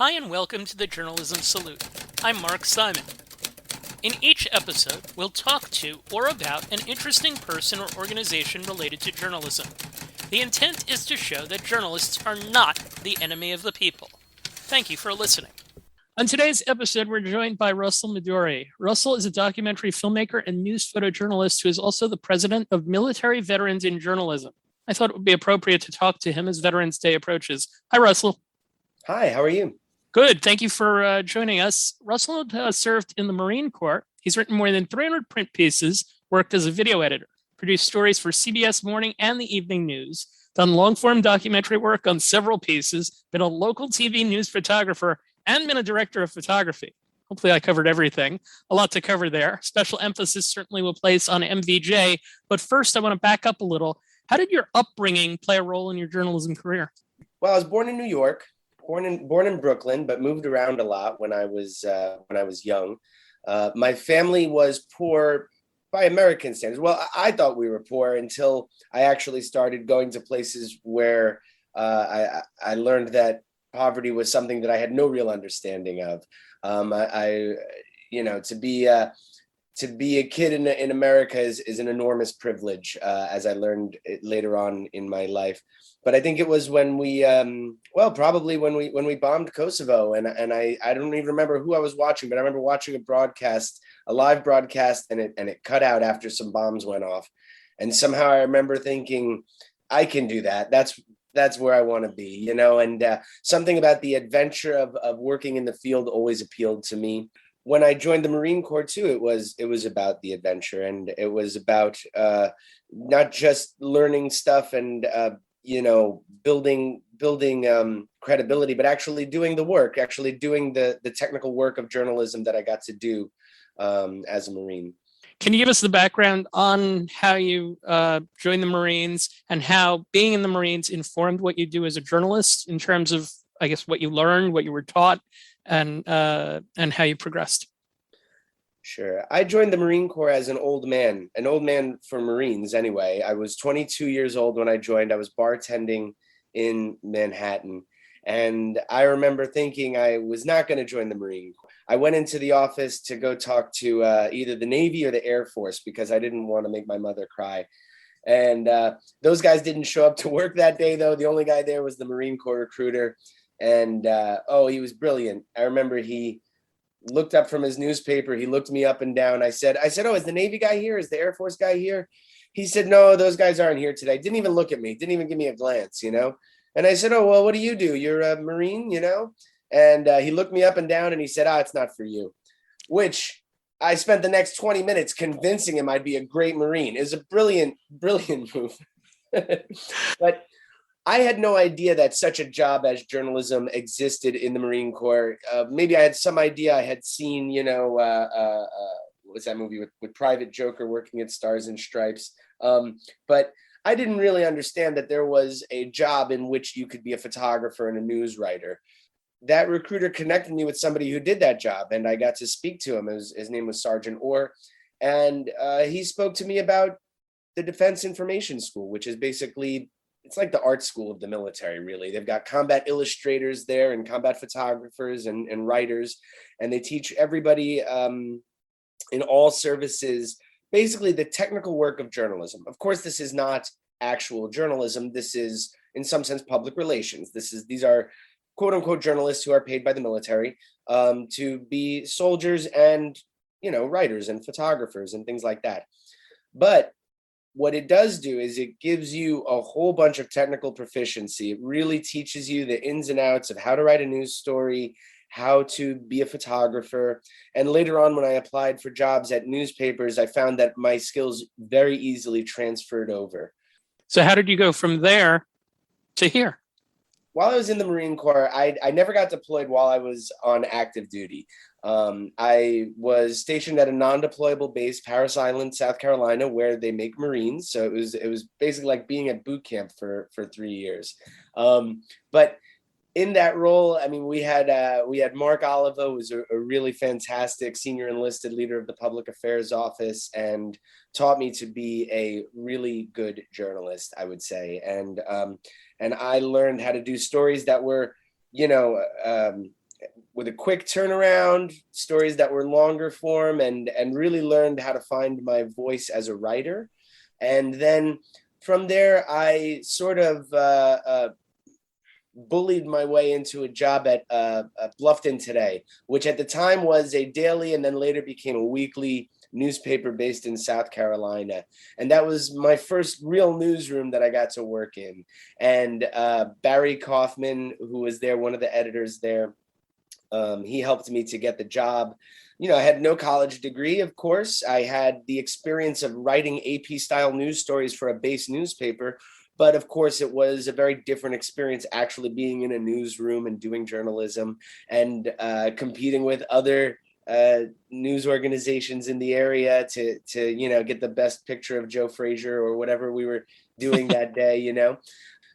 Hi and welcome to the Journalism Salute. I'm Mark Simon. In each episode, we'll talk to or about an interesting person or organization related to journalism. The intent is to show that journalists are not the enemy of the people. Thank you for listening. On today's episode, we're joined by Russell Midori. Russell is a documentary filmmaker and news photojournalist who is also the president of Military Veterans in Journalism. I thought it would be appropriate to talk to him as Veterans Day approaches. Hi, Russell. Hi, how are you? Good. Thank you for joining us. Russell served in the Marine Corps. He's written more than 300 print pieces, worked as a video editor, produced stories for CBS Morning and the Evening News, done long-form documentary work on several pieces, been a local TV news photographer, and been a director of photography. Hopefully I covered everything. A lot to cover there. Special emphasis certainly will place on MVJ. But first, I want to back up a little. How did your upbringing play a role in your journalism career? Well, I was born in New York, born in Brooklyn, but moved around a lot when I was young. My family was poor by American standards. Well, I thought we were poor until I actually started going to places where I learned that poverty was something that I had no real understanding of. To be a kid in America is an enormous privilege, as I learned later on in my life. But I think it was when we, probably when we bombed Kosovo, and I don't even remember who I was watching, but I remember watching a live broadcast, and it cut out after some bombs went off, and somehow I remember thinking, I can do that. That's where I want to be, and something about the adventure of working in the field always appealed to me. When I joined the Marine Corps too, it was about the adventure, and it was about not just learning stuff and building credibility, but actually doing the work, actually doing the technical work of journalism that I got to do as a Marine. Can you give us the background on how you joined the Marines and how being in the Marines informed what you do as a journalist in terms of, I guess, what you learned, what you were taught, and how you progressed? Sure. I joined the Marine Corps as an old man for Marines anyway. I was 22 years old when I joined. I was bartending in Manhattan. And I remember thinking I was not going to join the Marine Corps. I went into the office to go talk to either the Navy or the Air Force because I didn't want to make my mother cry. And those guys didn't show up to work that day, though. The only guy there was the Marine Corps recruiter. And he was brilliant. I remember he looked up from his newspaper. He looked me up and down. I said, oh, is the Navy guy here? Is the Air Force guy here? He said, no, those guys aren't here today. Didn't even look at me. Didn't even give me a glance, And I said, oh, well, what do? You're a Marine, And he looked me up and down and he said, it's not for you. Which I spent the next 20 minutes convincing him I'd be a great Marine. It was a brilliant, brilliant move. But I had no idea that such a job as journalism existed in the Marine Corps. Maybe I had some idea. I had seen, what was that movie with Private Joker working at Stars and Stripes? But I didn't really understand that there was a job in which you could be a photographer and a news writer. That recruiter connected me with somebody who did that job, and I got to speak to him. His name was Sergeant Orr, and he spoke to me about the Defense Information School, which is basically, it's like the art school of the military, really. They've got combat illustrators there and combat photographers and writers, and they teach everybody in all services basically the technical work of journalism. Of course, this is not actual journalism. This is, in some sense, public relations. These are quote unquote journalists who are paid by the military to be soldiers and, writers and photographers and things like that. But what it does do is it gives you a whole bunch of technical proficiency. It really teaches you the ins and outs of how to write a news story, how to be a photographer. And later on, when I applied for jobs at newspapers, I found that my skills very easily transferred over. So how did you go from there to here? While I was in the Marine Corps, I never got deployed while I was on active duty. I was stationed at a non-deployable base, Parris Island, South Carolina, where they make Marines. So it was basically like being at boot camp for 3 years. But in that role, I mean, we had Mark Oliva, who was a really fantastic senior enlisted leader of the public affairs office, and taught me to be a really good journalist, I would say. And I learned how to do stories that were, with a quick turnaround, stories that were longer form, and really learned how to find my voice as a writer. And then from there, I sort of bullied my way into a job at Bluffton Today, which at the time was a daily and then later became a weekly newspaper based in South Carolina. And that was my first real newsroom that I got to work in. And Barry Kaufman, who was there, one of the editors there, he helped me to get the job. You know, I had no college degree, of course. I had the experience of writing AP style news stories for a base newspaper. But of course, it was a very different experience actually being in a newsroom and doing journalism and competing with other news organizations in the area to get the best picture of Joe Frazier or whatever we were doing that day,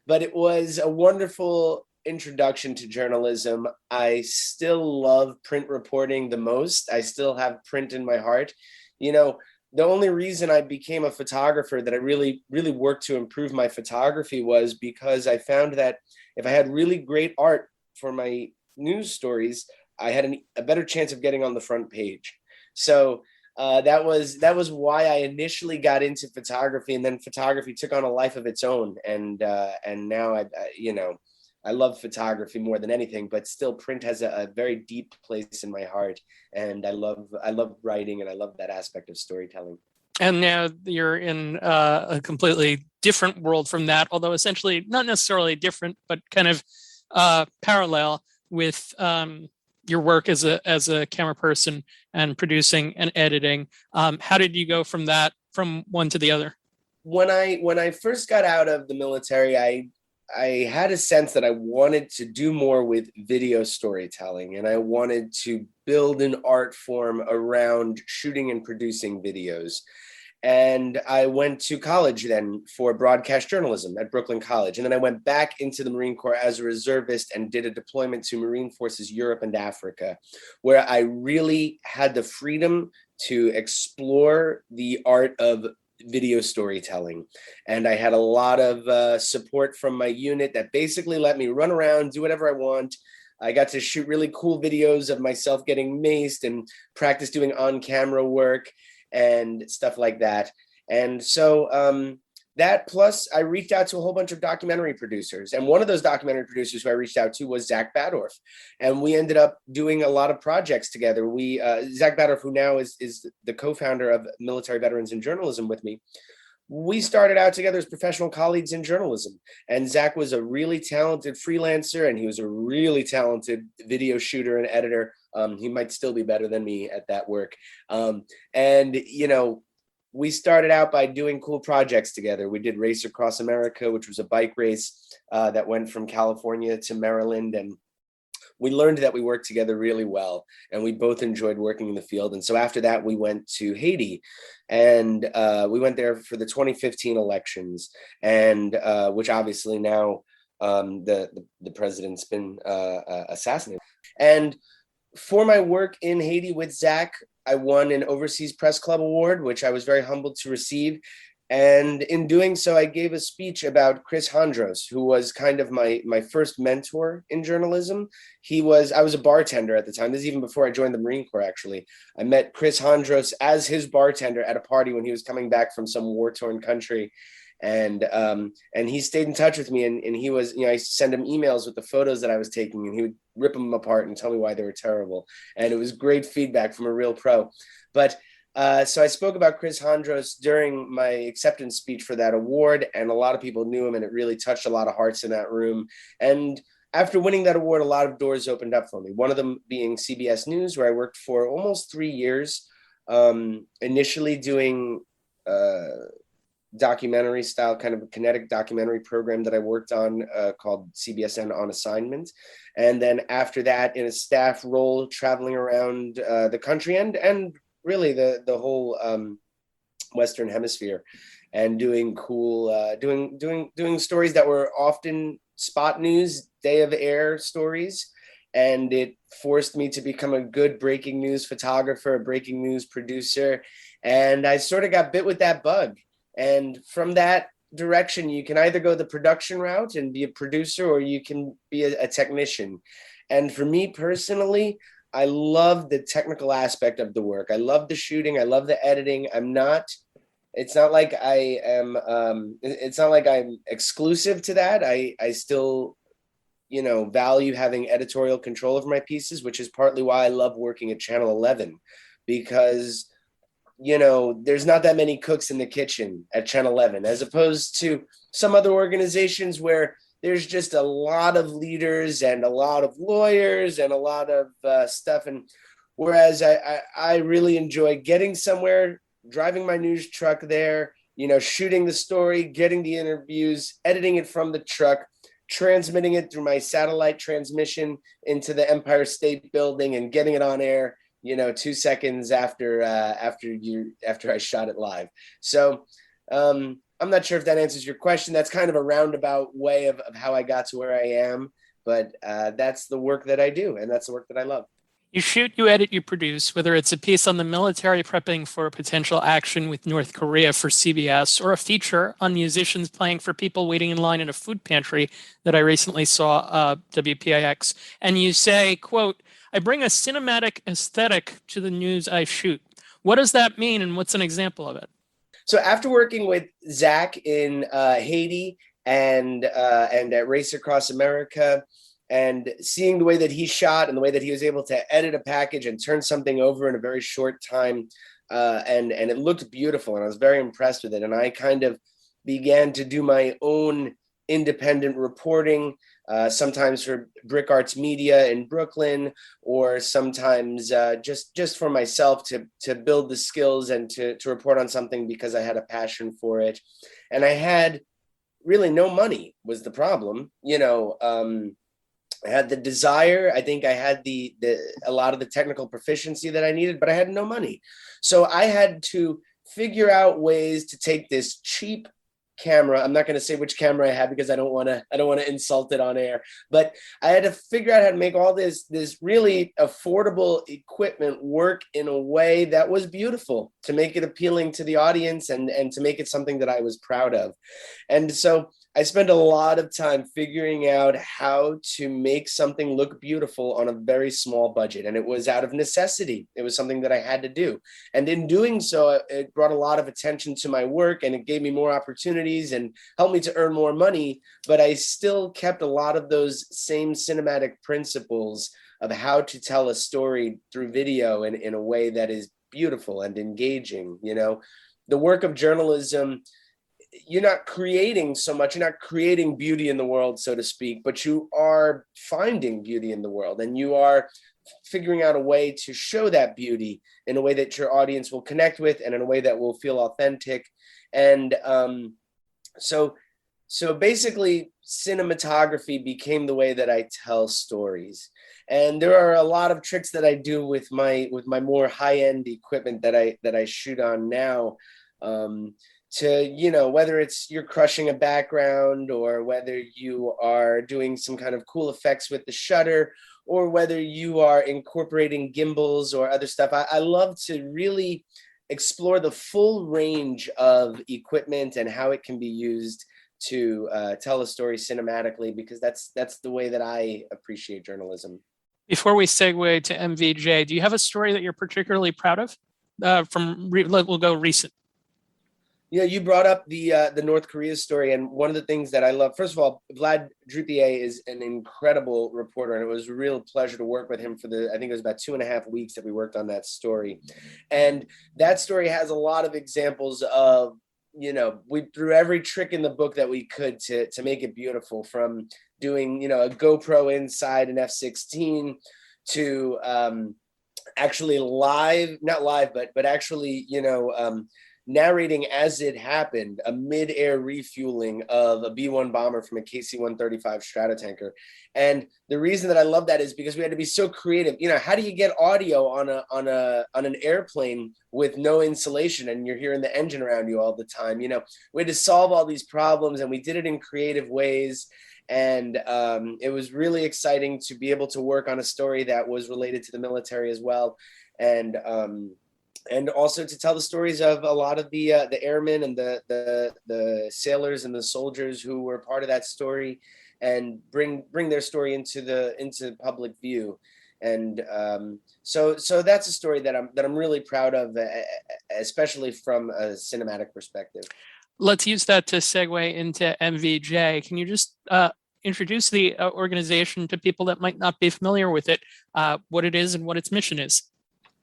But it was a wonderful introduction to journalism. I still love print reporting the most. I still have print in my heart. The only reason I became a photographer, that I really, really worked to improve my photography, was because I found that if I had really great art for my news stories, I had a better chance of getting on the front page. So that was why I initially got into photography, and then photography took on a life of its own. And now I love photography more than anything, but still print has a very deep place in my heart. And I love writing, and I love that aspect of storytelling. And now you're in a completely different world from that, although essentially not necessarily different, but kind of parallel with your work as a camera person and producing and editing. How did you go from one to the other? When I first got out of the military, I had a sense that I wanted to do more with video storytelling, and I wanted to build an art form around shooting and producing videos. And I went to college then for broadcast journalism at Brooklyn College. And then I went back into the Marine Corps as a reservist and did a deployment to Marine Forces Europe and Africa, where I really had the freedom to explore the art of video storytelling. And I had a lot of support from my unit that basically let me run around, do whatever I want. I got to shoot really cool videos of myself getting maced and practice doing on-camera work and stuff like that. And so that, plus I reached out to a whole bunch of documentary producers. And one of those documentary producers who I reached out to was Zach Badorf. And we ended up doing a lot of projects together. Zach Badorf, who now is the co-founder of Military Veterans in Journalism with me, we started out together as professional colleagues in journalism. And Zach was a really talented freelancer, and he was a really talented video shooter and editor. He might still be better than me at that work. We started out by doing cool projects together. We did Race Across America, which was a bike race that went from California to Maryland. And we learned that we worked together really well, and we both enjoyed working in the field. And so after that, we went to Haiti, and we went there for the 2015 elections, and which obviously now the president's been assassinated. And for my work in Haiti with Zach, I won an Overseas Press Club Award, which I was very humbled to receive. And in doing so, I gave a speech about Chris Hondros, who was kind of my first mentor in journalism. I was a bartender at the time. This is even before I joined the Marine Corps, actually. I met Chris Hondros as his bartender at a party when he was coming back from some war-torn country. And he stayed in touch with me, and he was, I used to send him emails with the photos that I was taking, and he would rip them apart and tell me why they were terrible. And it was great feedback from a real pro. But so I spoke about Chris Hondros during my acceptance speech for that award, and a lot of people knew him, and it really touched a lot of hearts in that room. And after winning that award, a lot of doors opened up for me. One of them being CBS News, where I worked for almost 3 years, initially doing documentary style, kind of a kinetic documentary program that I worked on called CBSN On Assignment. And then after that, in a staff role, traveling around the country and really the whole Western Hemisphere, and doing cool, doing stories that were often spot news, day of air stories. And it forced me to become a good breaking news photographer, a breaking news producer. And I sort of got bit with that bug. And from that direction, you can either go the production route and be a producer, or you can be a technician. And for me personally, I love the technical aspect of the work. I love the shooting. I love the editing. It's not like I am, it's not like I'm exclusive to that. I still, value having editorial control over my pieces, which is partly why I love working at Channel 11, because there's not that many cooks in the kitchen at Channel 11, as opposed to some other organizations where there's just a lot of leaders and a lot of lawyers and a lot of stuff. And whereas I really enjoy getting somewhere, driving my news truck there, shooting the story, getting the interviews, editing it from the truck, transmitting it through my satellite transmission into the Empire State Building, and getting it on air 2 seconds after I shot it live. So I'm not sure if that answers your question. That's kind of a roundabout way of how I got to where I am, but that's the work that I do, and that's the work that I love. You shoot, you edit, you produce, whether it's a piece on the military prepping for potential action with North Korea for CBS, or a feature on musicians playing for people waiting in line in a food pantry that I recently saw, WPIX. And you say, quote, "I bring a cinematic aesthetic to the news I shoot." What does that mean, and what's an example of it? So after working with Zach in Haiti and at Race Across America, and seeing the way that he shot and the way that he was able to edit a package and turn something over in a very short time, and it looked beautiful, and I was very impressed with it. And I kind of began to do my own independent reporting, sometimes for Brick Arts Media in Brooklyn, or sometimes just for myself to build the skills and to report on something because I had a passion for it. And I had really no money was the problem. I had the desire. I think I had a lot of the technical proficiency that I needed, but I had no money. So I had to figure out ways to take this cheap camera. I'm not going to say which camera I had because I don't want to insult it on air, but I had to figure out how to make all this really affordable equipment work in a way that was beautiful, to make it appealing to the audience and to make it something that I was proud of. And so I spent a lot of time figuring out how to make something look beautiful on a very small budget. And it was out of necessity. It was something that I had to do. And in doing so, it brought a lot of attention to my work, and it gave me more opportunities and helped me to earn more money. But I still kept a lot of those same cinematic principles of how to tell a story through video in a way that is beautiful and engaging. The work of journalism, you're not creating so much, you're not creating beauty in the world, so to speak, but you are finding beauty in the world, and you are figuring out a way to show that beauty in a way that your audience will connect with, and in a way that will feel authentic. And so basically cinematography became the way that I tell stories. And there are a lot of tricks that I do with my more high-end equipment that I shoot on now, to, whether it's you're crushing a background, or whether you are doing some kind of cool effects with the shutter, or whether you are incorporating gimbals or other stuff. I love to really explore the full range of equipment and how it can be used to tell a story cinematically, because that's the way that I appreciate journalism. Before we segue to MVJ, do you have a story that you're particularly proud of? We'll go recent. You brought up the North Korea story, and one of the things that I love, first of all, Vlad Druppier is an incredible reporter, and it was a real pleasure to work with him for I think it was about 2.5 weeks that we worked on that story. And that story has a lot of examples of, we threw every trick in the book that we could to make it beautiful, from doing, a GoPro inside an F-16 to actually not live, but actually, narrating as it happened, a mid-air refueling of a B-1 bomber from a KC-135 Stratotanker. And the reason that I love that is because we had to be so creative. How do you get audio on an airplane with no insulation, and you're hearing the engine around you all the time? We had to solve all these problems, and we did it in creative ways. And it was really exciting to be able to work on a story that was related to the military as well. And also to tell the stories of a lot of the airmen and the sailors and the soldiers who were part of that story. and bring their story into public view. And so that's a story that I'm really proud of, especially from a cinematic perspective. Let's use that to segue into MVJ. Can you just introduce the organization to people that might not be familiar with it, what it is and what its mission is?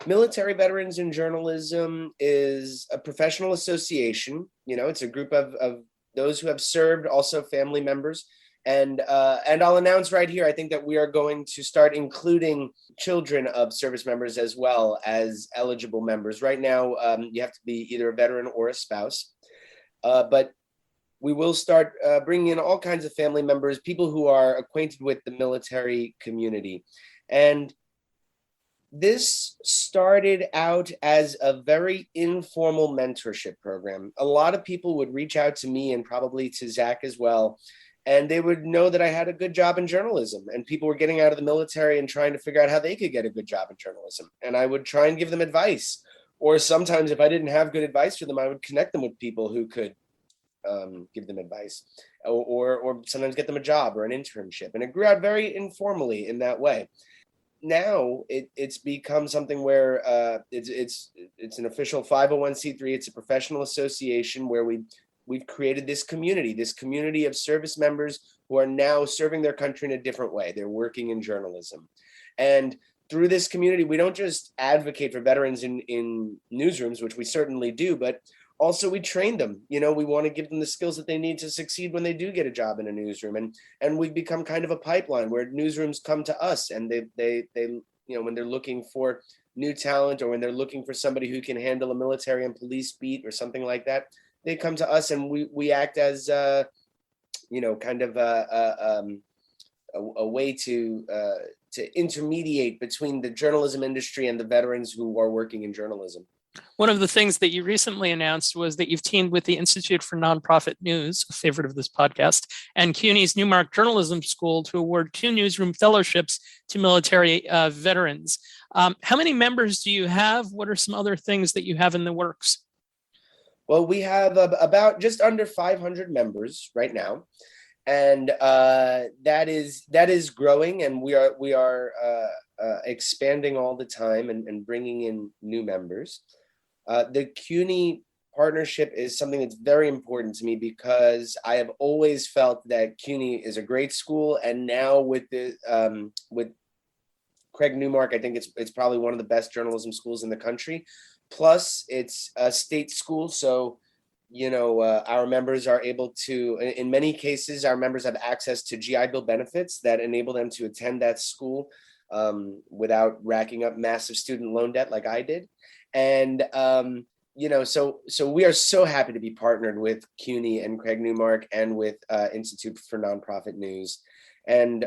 Military Veterans in Journalism is a professional association. It's a group of those who have served, also family members. And I'll announce right here, I think that we are going to start including children of service members as well as eligible members. Right now, you have to be either a veteran or a spouse. But we will start bringing in all kinds of family members, people who are acquainted with the military community. And this started out as a very informal mentorship program. A lot of people would reach out to me and probably to Zach as well, and they would know that I had a good job in journalism, and people were getting out of the military and trying to figure out how they could get a good job in journalism. And I would try and give them advice. Or sometimes if I didn't have good advice for them, I would connect them with people who could give them advice, or sometimes get them a job or an internship. And it grew out very informally in that way. Now it's become something where it's an official 501c3. It's a professional association where we've created this community of service members who are now serving their country in a different way. They're working in journalism. And through this community, we don't just advocate for veterans in newsrooms, which we certainly do, but also we train them. We want to give them the skills that they need to succeed when they do get a job in a newsroom. And we've become kind of a pipeline where newsrooms come to us, and they when they're looking for new talent, or when they're looking for somebody who can handle a military and police beat or something like that, they come to us, and we act as kind of a way to intermediate between the journalism industry and the veterans who are working in journalism. One of the things that you recently announced was that you've teamed with the Institute for Nonprofit News, a favorite of this podcast, and CUNY's Newmark Journalism School to award 2 newsroom fellowships to military veterans. How many members do you have? What are some other things that you have in the works? Well, we have about just under 500 members right now, and that is growing, and we are expanding all the time and bringing in new members. The CUNY partnership is something that's very important to me, because I have always felt that CUNY is a great school, and now with Craig Newmark, I think it's probably one of the best journalism schools in the country. Plus, it's a state school, so our members are able to, in many cases, our members have access to GI Bill benefits that enable them to attend that school without racking up massive student loan debt like I did. And so we are so happy to be partnered with CUNY and Craig Newmark and with Institute for Nonprofit News. And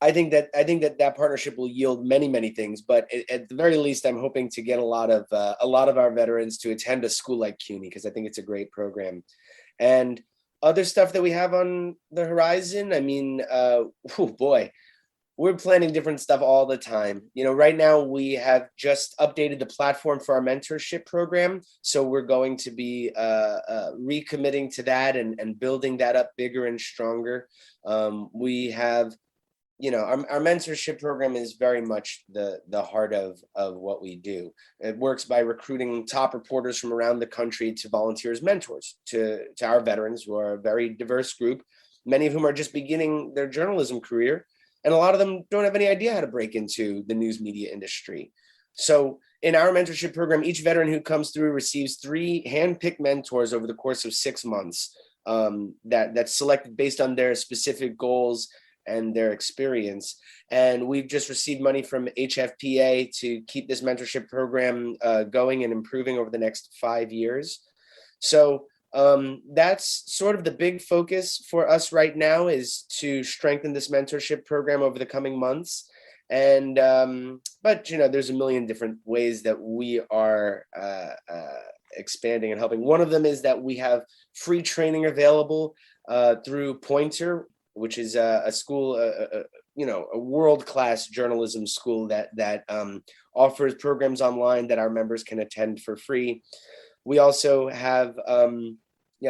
I think that partnership will yield many things, but at the very least, I'm hoping to get a lot of our veterans to attend a school like CUNY, because I think it's a great program. And other stuff that we have on the horizon, I mean, we're planning different stuff all the time. Right now we have just updated the platform for our mentorship program, so we're going to be recommitting to that and building that up bigger and stronger. We have. Our mentorship program is very much the heart of what we do. It works by recruiting top reporters from around the country to volunteer as mentors to our veterans, who are a very diverse group, many of whom are just beginning their journalism career, and a lot of them don't have any idea how to break into the news media industry. So in our mentorship program, each veteran who comes through receives 3 hand-picked mentors over the course of 6 months, that's selected based on their specific goals and their experience. And we've just received money from HFPA to keep this mentorship program going and improving over the next 5 years. So that's sort of the big focus for us right now, is to strengthen this mentorship program over the coming months. And but there's a million different ways that we are expanding and helping. One of them is that we have free training available through Pointer, which is a school, a world-class journalism school that offers programs online that our members can attend for free. We also have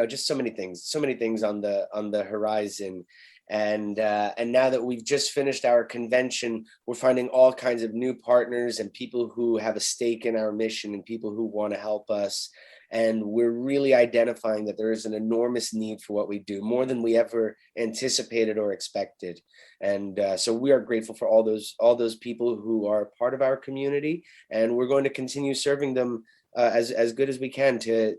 just so many things on the horizon. And now that we've just finished our convention, we're finding all kinds of new partners and people who have a stake in our mission and people who want to help us. And we're really identifying that there is an enormous need for what we do, more than we ever anticipated or expected. And so we are grateful for all those people who are part of our community, and we're going to continue serving them as good as we can to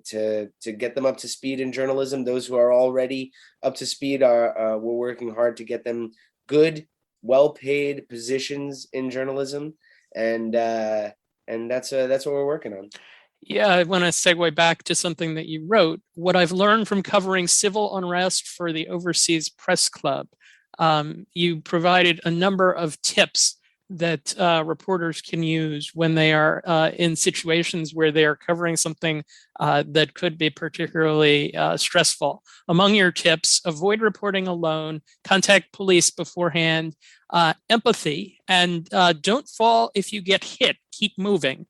get them up to speed in journalism. Those who are already up to speed we're working hard to get them good, well-paid positions in journalism, and that's what we're working on. Yeah, I want to segue back to something that you wrote. What I've learned from covering civil unrest for the Overseas Press Club, you provided a number of tips that reporters can use when they are in situations where they are covering something that could be particularly stressful. Among your tips, avoid reporting alone, contact police beforehand, empathy, and don't fall if you get hit, keep moving.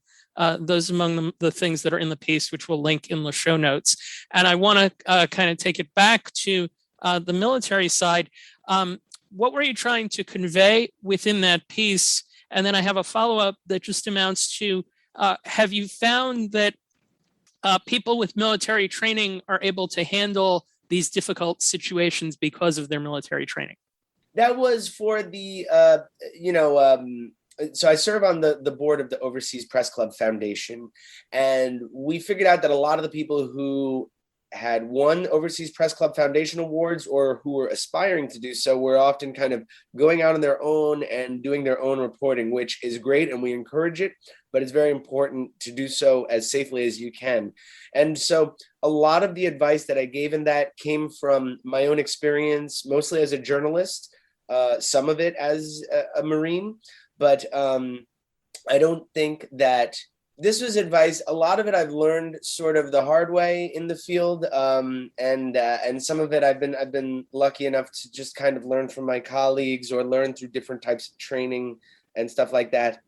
Those among the things that are in the piece, which we'll link in the show notes. And I want to kind of take it back to the military side. What were you trying to convey within that piece? And then I have a follow-up that just amounts to, have you found that people with military training are able to handle these difficult situations because of their military training? That was for the, so I serve on the board of the Overseas Press Club Foundation, and we figured out that a lot of the people who had won Overseas Press Club Foundation awards or who were aspiring to do so were often kind of going out on their own and doing their own reporting, which is great and we encourage it, but it's very important to do so as safely as you can. And so a lot of the advice that I gave in that came from my own experience, mostly as a journalist, some of it as a Marine, but I don't think that this was advice. A lot of it I've learned sort of the hard way in the field, and some of it I've been lucky enough to just kind of learn from my colleagues or learn through different types of training and stuff like that.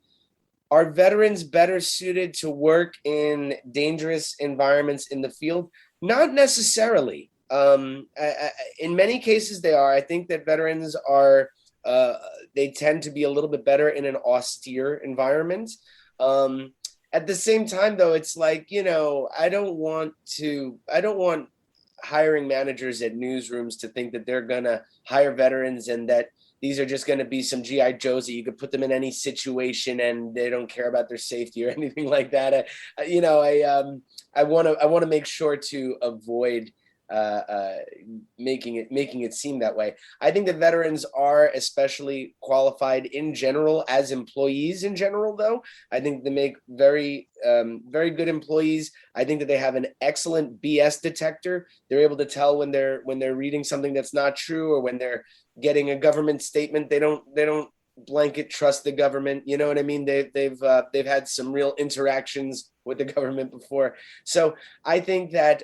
Are veterans better suited to work in dangerous environments in the field? Not necessarily. In many cases, they are. I think that veterans are. They tend to be a little bit better in an austere environment. At the same time, though, it's like, I don't want hiring managers at newsrooms to think that they're going to hire veterans and that these are just going to be some GI Joes that you could put them in any situation and they don't care about their safety or anything like that. I want to make sure to avoid making it seem that way. I think that veterans are especially qualified in general as employees in general, though. I think they make very good employees. I think that they have an excellent BS detector. They're able to tell when they're reading something that's not true, or when they're getting a government statement. They don't blanket trust the government. You know what I mean? They've had some real interactions with the government before. So I think that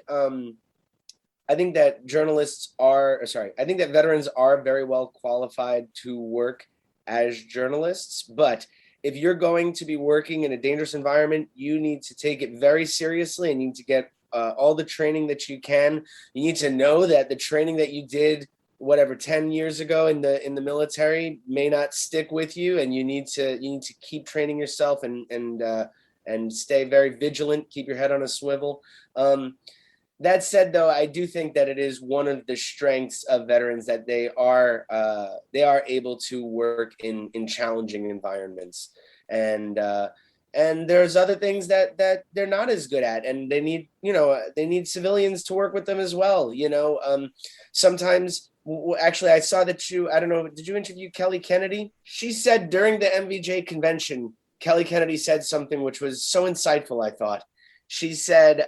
veterans are very well qualified to work as journalists, but if you're going to be working in a dangerous environment, you need to take it very seriously and you need to get all the training that you can. You need to know that the training that you did, 10 years ago in the military may not stick with you, and you need to keep training yourself and stay very vigilant, keep your head on a swivel. That said, though, I do think that it is one of the strengths of veterans that they are able to work in challenging environments, and there's other things that they're not as good at, and they need civilians to work with them as well. Sometimes, actually, I saw that I don't know, did you interview Kelly Kennedy? She said during the MVJ convention, Kelly Kennedy said something which was so insightful. I thought she said.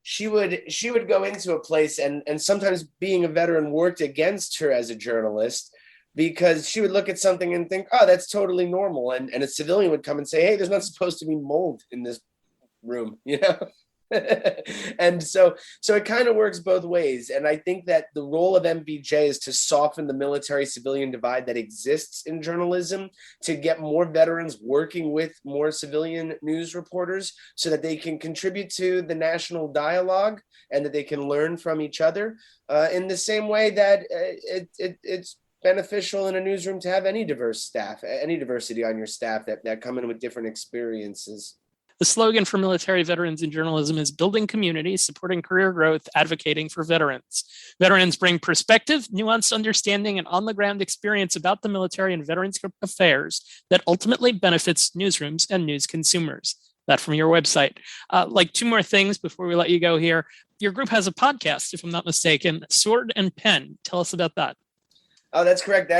She would go into a place and sometimes being a veteran worked against her as a journalist, because she would look at something and think, oh, that's totally normal. And a civilian would come and say, hey, there's not supposed to be mold in this room, And so it kind of works both ways. And I think that the role of MVJ is to soften the military civilian divide that exists in journalism, to get more veterans working with more civilian news reporters so that they can contribute to the national dialogue and that they can learn from each other, in the same way that it's beneficial in a newsroom to have any diverse staff, any diversity on your staff that come in with different experiences. The slogan for military veterans in journalism is building community, supporting career growth, advocating for veterans. Veterans bring perspective, nuanced understanding, and on-the-ground experience about the military and veterans affairs that ultimately benefits newsrooms and news consumers. That from your website. Like two more things before we let you go here. Your group has a podcast, if I'm not mistaken, Sword and Pen. Tell us about that. Oh, that's correct.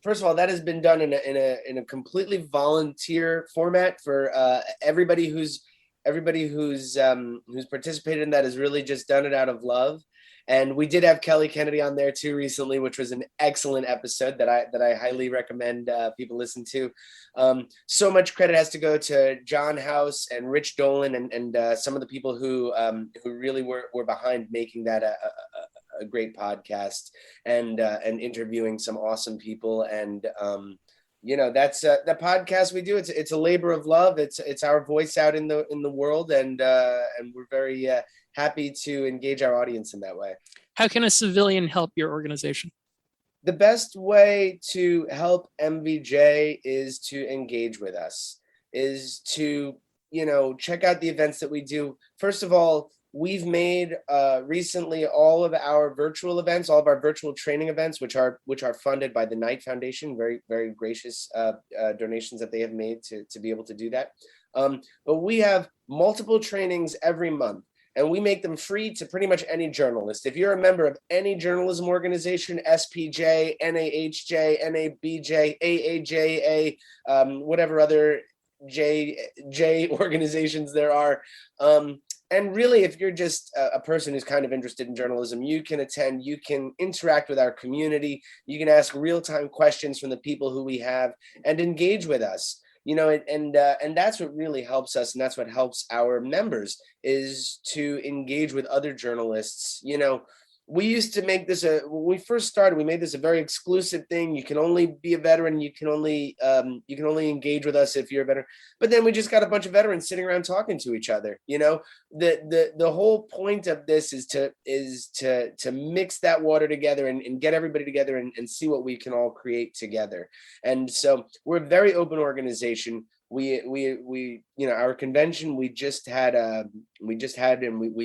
First of all, that has been done in a completely volunteer format for everybody who's participated in that has really just done it out of love. And we did have Kelly Kennedy on there too recently, which was an excellent episode that I highly recommend people listen to. So much credit has to go to John House and Rich Dolan and some of the people who really were behind making that a great podcast and interviewing some awesome people. And that's the podcast we do. It's a labor of love. It's our voice out in the world, and we're very happy to engage our audience in that way. How can a civilian help your organization? The best way to help MVJ is to engage with us, is to check out the events that we do. First of all, we've made recently all of our virtual events, all of our virtual training events, which are funded by the Knight Foundation, very, very gracious donations that they have made to be able to do that. But we have multiple trainings every month, and we make them free to pretty much any journalist. If you're a member of any journalism organization, SPJ, NAHJ, NABJ, AAJA, whatever other J organizations there are, and really, if you're just a person who's kind of interested in journalism, you can attend, you can interact with our community, you can ask real-time questions from the people who we have and engage with us. And that's what really helps us, and that's what helps our members, is to engage with other journalists. We used to make this when we first started, we made this a very exclusive thing. You can only be a veteran. You can only engage with us if you're a veteran. But then we just got a bunch of veterans sitting around talking to each other. The whole point of this is to mix that water together and get everybody together and see what we can all create together. And so we're a very open organization. We our convention, we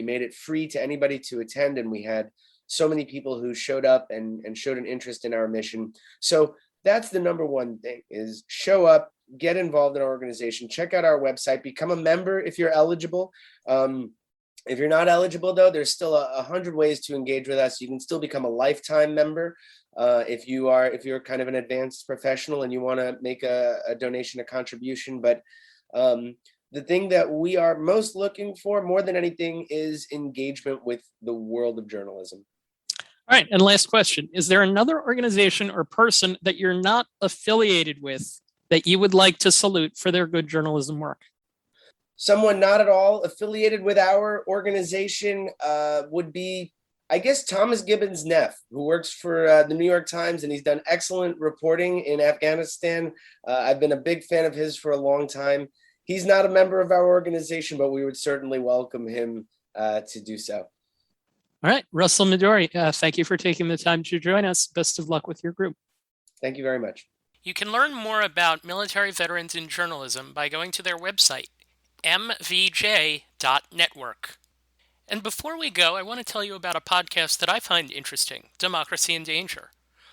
made it free to anybody to attend, and we had so many people who showed up and showed an interest in our mission. So that's the number one thing, is show up, get involved in our organization, check out our website, become a member if you're eligible. If you're not eligible, though, there's still 100 ways to engage with us. You can still become a lifetime member if you're kind of an advanced professional and you want to make a donation, a contribution. But the thing that we are most looking for more than anything is engagement with the world of journalism. All right. And last question. Is there another organization or person that you're not affiliated with that you would like to salute for their good journalism work? Someone not at all affiliated with our organization would be, I guess, Thomas Gibbons Neff, who works for the New York Times, and he's done excellent reporting in Afghanistan. I've been a big fan of his for a long time. He's not a member of our organization, but we would certainly welcome him to do so. All right, Russell Midori, thank you for taking the time to join us. Best of luck with your group. Thank you very much. You can learn more about military veterans in journalism by going to their website, mvj.network. And before we go, I want to tell you about a podcast that I find interesting, Democracy in Danger.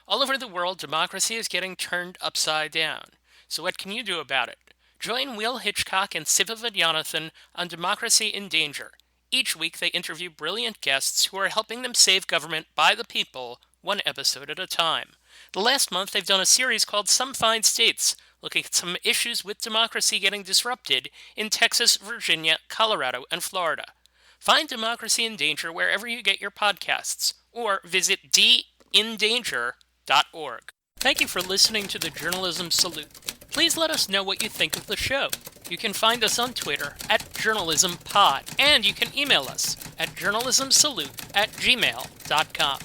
All over the world, democracy is getting turned upside down. So what can you do about it? Join Will Hitchcock and Siva Vaidyanathan on Democracy in Danger. Each week they interview brilliant guests who are helping them save government by the people, one episode at a time. The last month they've done a series called Some Fine States, looking at some issues with democracy getting disrupted in Texas, Virginia, Colorado, and Florida. Find Democracy in Danger wherever you get your podcasts, or visit dindanger.org. Thank you for listening to the Journalism Salute. Please let us know what you think of the show. You can find us on Twitter journalismpod, and you can email us at journalismsalute@gmail.com.